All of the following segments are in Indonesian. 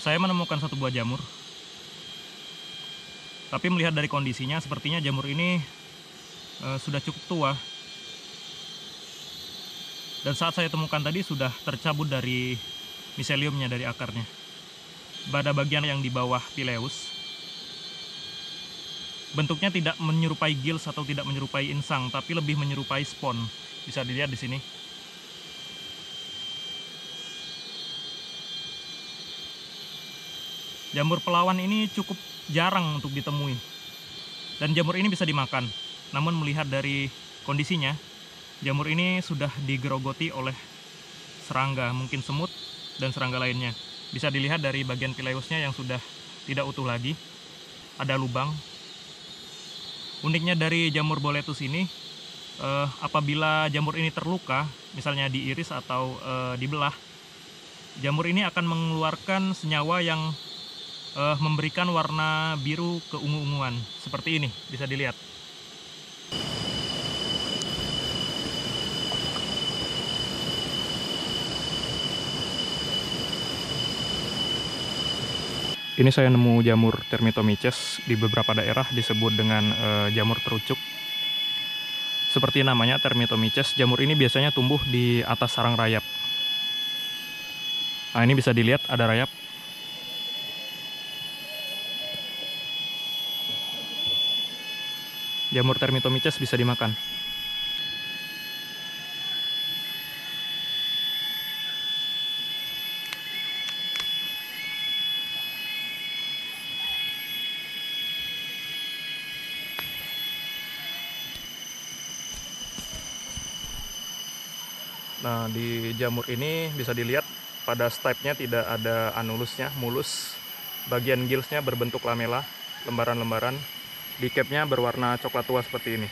Saya menemukan satu buah jamur. Tapi melihat dari kondisinya, sepertinya jamur ini sudah cukup tua. Dan saat saya temukan tadi sudah tercabut dari miseliumnya, dari akarnya. Pada bagian yang di bawah pileus, bentuknya tidak menyerupai gills atau tidak menyerupai insang, tapi lebih menyerupai spon. Bisa dilihat di sini. Jamur pelawan ini cukup jarang untuk ditemui. Dan jamur ini bisa dimakan. Namun melihat dari kondisinya, jamur ini sudah digerogoti oleh serangga, mungkin semut dan serangga lainnya. Bisa dilihat dari bagian pileusnya yang sudah tidak utuh lagi. Ada lubang. Uniknya dari jamur boletus ini, apabila jamur ini terluka, misalnya diiris atau dibelah, jamur ini akan mengeluarkan senyawa yang memberikan warna biru keungu-unguan. Seperti ini, bisa dilihat. Ini saya nemu jamur Termitomices, di beberapa daerah disebut dengan jamur terucuk. Seperti namanya, Termitomices, jamur ini biasanya tumbuh di atas sarang rayap. Nah, ini bisa dilihat ada rayap. Jamur Termitomices bisa dimakan. Nah, di jamur ini bisa dilihat pada stipe-nya tidak ada anulusnya, mulus. Bagian gills-nya berbentuk lamela, lembaran-lembaran. Di cap-nya berwarna coklat tua seperti ini.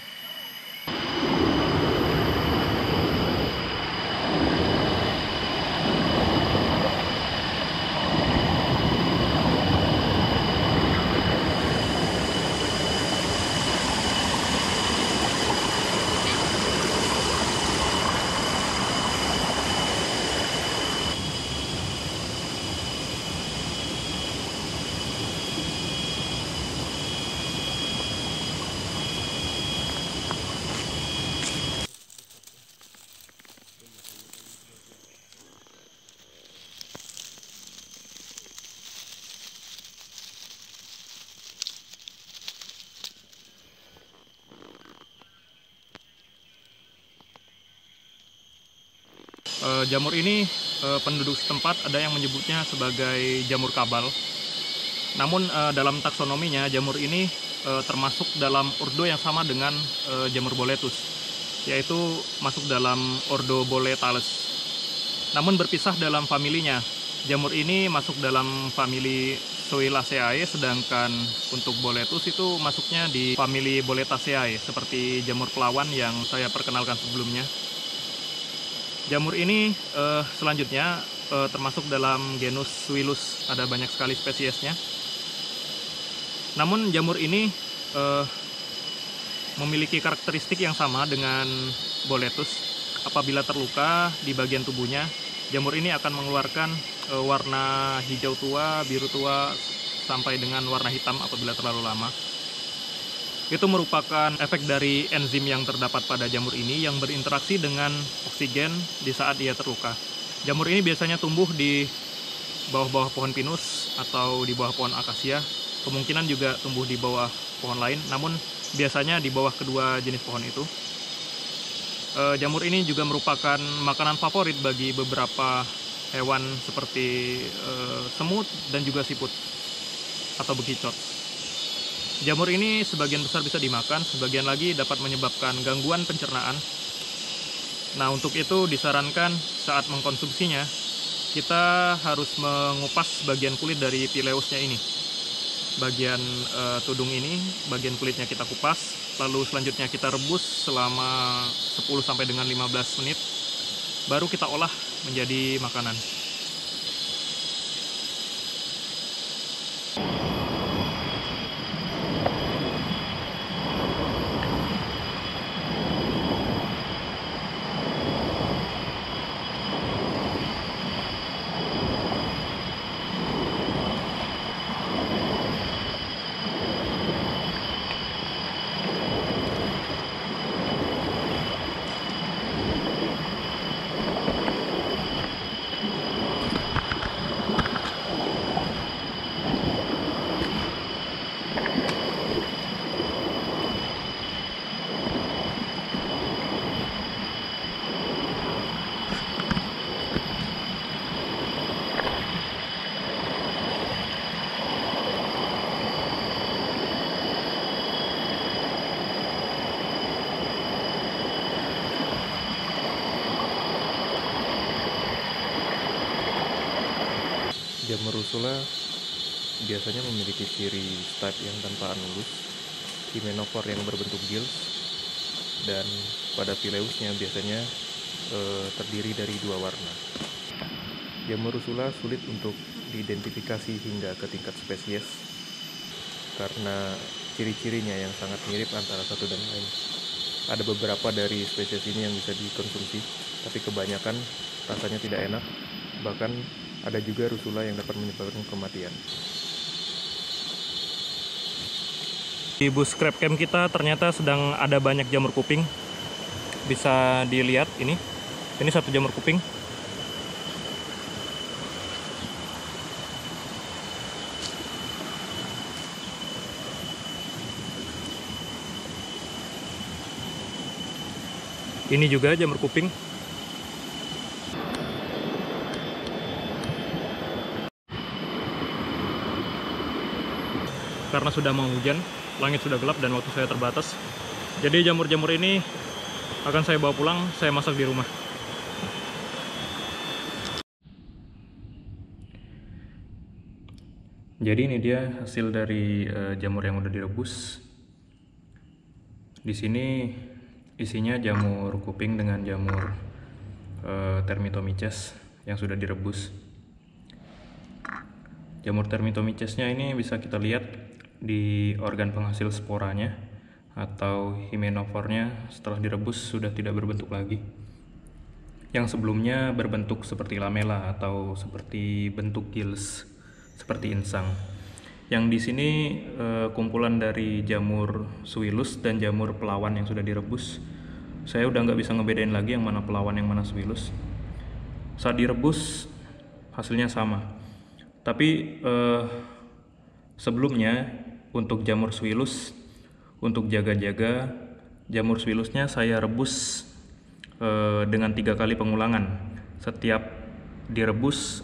Jamur ini penduduk setempat ada yang menyebutnya sebagai jamur kabal. Namun dalam taksonominya jamur ini termasuk dalam ordo yang sama dengan jamur boletus, yaitu masuk dalam ordo Boletales. Namun berpisah dalam familinya. Jamur ini masuk dalam famili Zoelaceae, sedangkan untuk boletus itu masuknya di famili Boletaceae, seperti jamur pelawan yang saya perkenalkan sebelumnya. Jamur ini selanjutnya termasuk dalam genus Suillus, ada banyak sekali spesiesnya. Namun jamur ini memiliki karakteristik yang sama dengan boletus. Apabila terluka di bagian tubuhnya, jamur ini akan mengeluarkan warna hijau tua, biru tua, sampai dengan warna hitam apabila terlalu lama. Itu merupakan efek dari enzim yang terdapat pada jamur ini yang berinteraksi dengan oksigen di saat dia terluka. Jamur ini biasanya tumbuh di bawah-bawah pohon pinus atau di bawah pohon akasia. Kemungkinan juga tumbuh di bawah pohon lain, namun biasanya di bawah kedua jenis pohon itu. Jamur ini juga merupakan makanan favorit bagi beberapa hewan seperti semut dan juga siput atau bekicot. Jamur ini sebagian besar bisa dimakan, sebagian lagi dapat menyebabkan gangguan pencernaan. Nah, untuk itu disarankan saat mengkonsumsinya, kita harus mengupas bagian kulit dari pileusnya ini. Bagian tudung ini, bagian kulitnya kita kupas, lalu selanjutnya kita rebus selama 10 sampai dengan 15 menit, baru kita olah menjadi makanan. Jamur rusula biasanya memiliki ciri stipe yang tanpa anulus, hymenophore yang berbentuk gills, dan pada pileusnya biasanya terdiri dari 2 warna. Jamur rusula sulit untuk diidentifikasi hingga ke tingkat spesies karena ciri-cirinya yang sangat mirip antara satu dan lain. Ada beberapa dari spesies ini yang bisa dikonsumsi, tapi kebanyakan rasanya tidak enak. Bahkan ada juga rusula yang dapat menyebabkan kematian. Di bus scrap camp kita ternyata sedang ada banyak jamur kuping. Bisa dilihat ini satu jamur kuping. Ini juga jamur kuping. Karena sudah mau hujan, langit sudah gelap dan waktu saya terbatas. Jadi jamur-jamur ini akan saya bawa pulang, saya masak di rumah. Jadi ini dia hasil dari jamur yang udah direbus. Di sini isinya jamur kuping dengan jamur Termitomyces yang sudah direbus. Jamur Termitomycesnya ini bisa kita lihat di organ penghasil sporanya atau hymenophore-nya setelah direbus sudah tidak berbentuk lagi. Yang sebelumnya berbentuk seperti lamela atau seperti bentuk gills, seperti insang. Yang di sini kumpulan dari jamur Suillus dan jamur pelawan yang sudah direbus. Saya udah nggak bisa ngebedain lagi yang mana pelawan yang mana Suillus. Saat direbus hasilnya sama. Tapi sebelumnya untuk jamur Suillus, untuk jaga-jaga jamur Suillusnya saya rebus dengan 3 kali pengulangan. Setiap direbus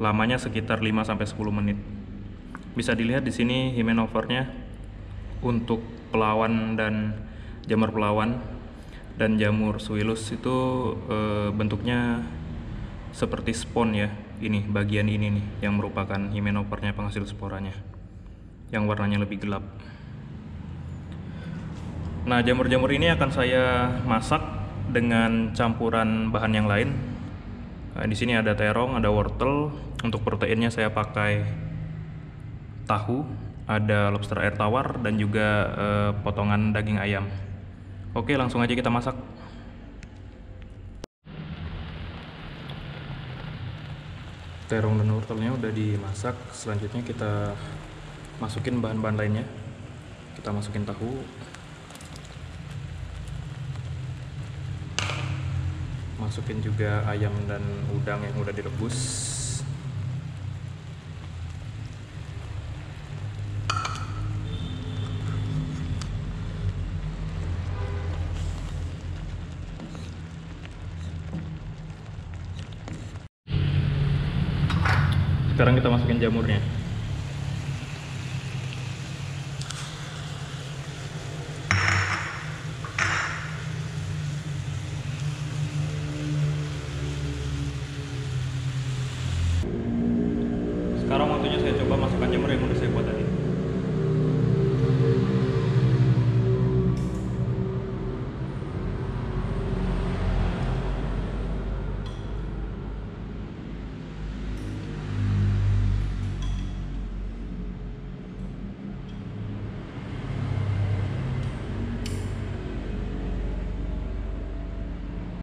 lamanya sekitar 5-10 menit. Bisa dilihat di sini hymenophore-nya untuk pelawan dan jamur pelawan dan jamur Suillus itu bentuknya seperti spon ya. Ini bagian ini nih yang merupakan hymenophore-nya penghasil sporanya, yang warnanya lebih gelap. Nah, jamur-jamur ini akan saya masak dengan campuran bahan yang lain. Nah, di sini ada terong, ada wortel. Untuk proteinnya saya pakai tahu, ada lobster air tawar, dan juga potongan daging ayam. Oke, langsung aja kita masak. Terong dan wortelnya udah dimasak. Selanjutnya kita masukin bahan-bahan lainnya. Kita masukin tahu, masukin juga ayam dan udang yang udah direbus. Sekarang kita masukin jamurnya. Sekarang waktunya saya coba masukkan jamur yang udah saya buat tadi.